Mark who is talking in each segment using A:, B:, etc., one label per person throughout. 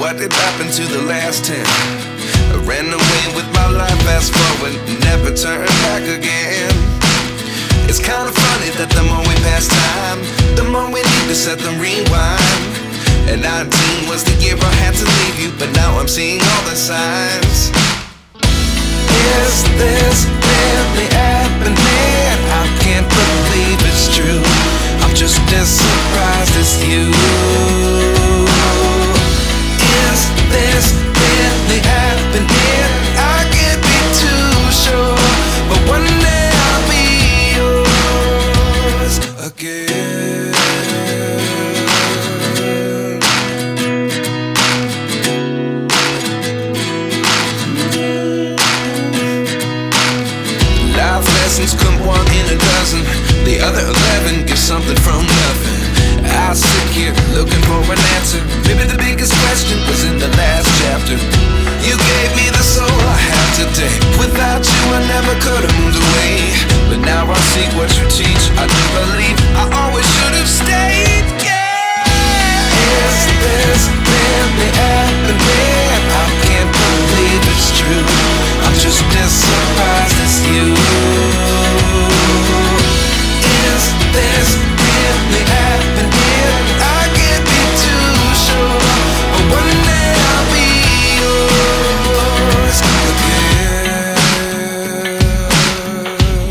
A: what did happen to the last 10? I ran away with my life, fast forward, never turn back again. It's kind of funny that the more we pass time, the more we need to set them rewind. And 19 was the year I had to leave you, but now I'm seeing all the signs. Is this really happening? I can't believe it's true. I'm just as surprised as you. Is this really happening? I can't be too sure, but one day I'll be yours again. Life lessons come one in a dozen. The other 11 get something from nothing. I sit here looking for an answer. Maybe the biggest question was in the last chapter. You gave me the soul I have today. Without you I never could have moved away. But now I see what you teach. I do believe I always should have stayed. Yeah. Is this really happening? I can't believe it's true. I'm just as surprised as you. Is this really happening? I can't be too sure, but one day I'll be yours again.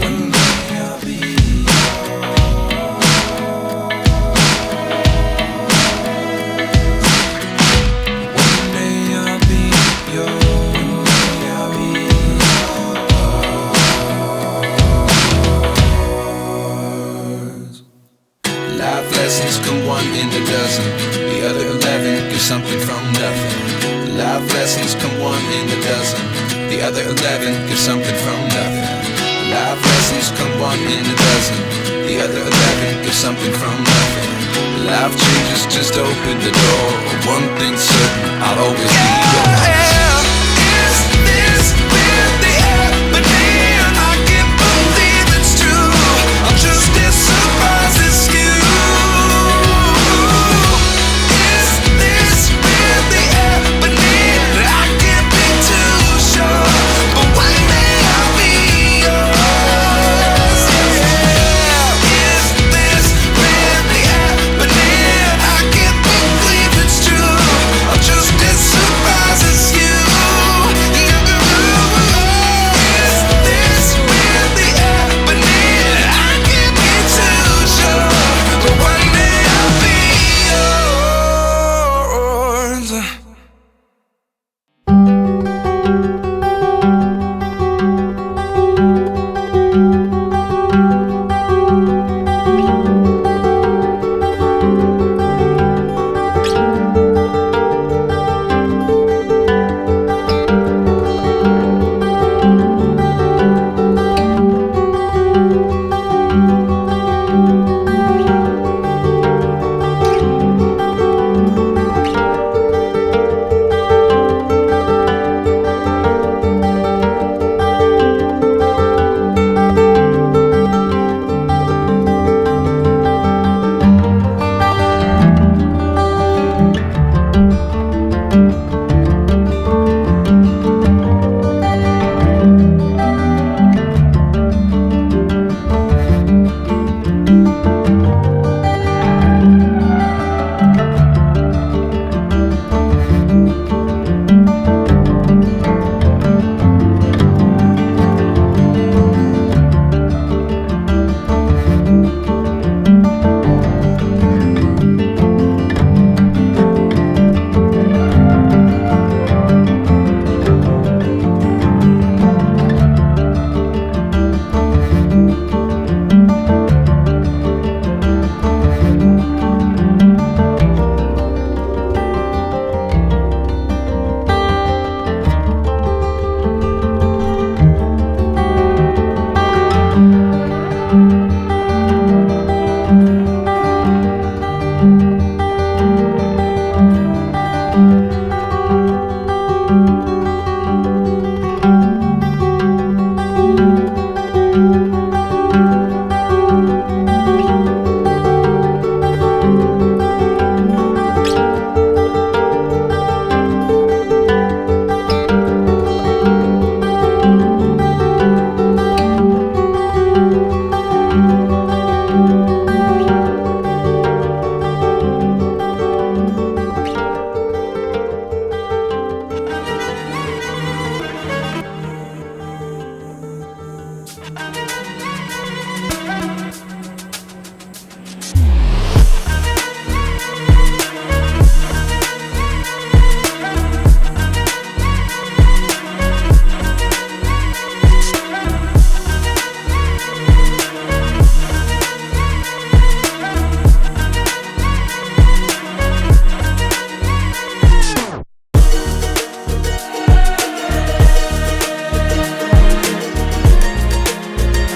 A: One day I'll be yours. One day I'll be yours. One day I'll be yours. Life lessons come one in a dozen. The other 11 give something from nothing. Life lessons come one in a dozen. The other 11 give something from nothing. Life lessons come one in a dozen. The other 11 give something from nothing. Life changes just open the door. One thing's certain, I'll always be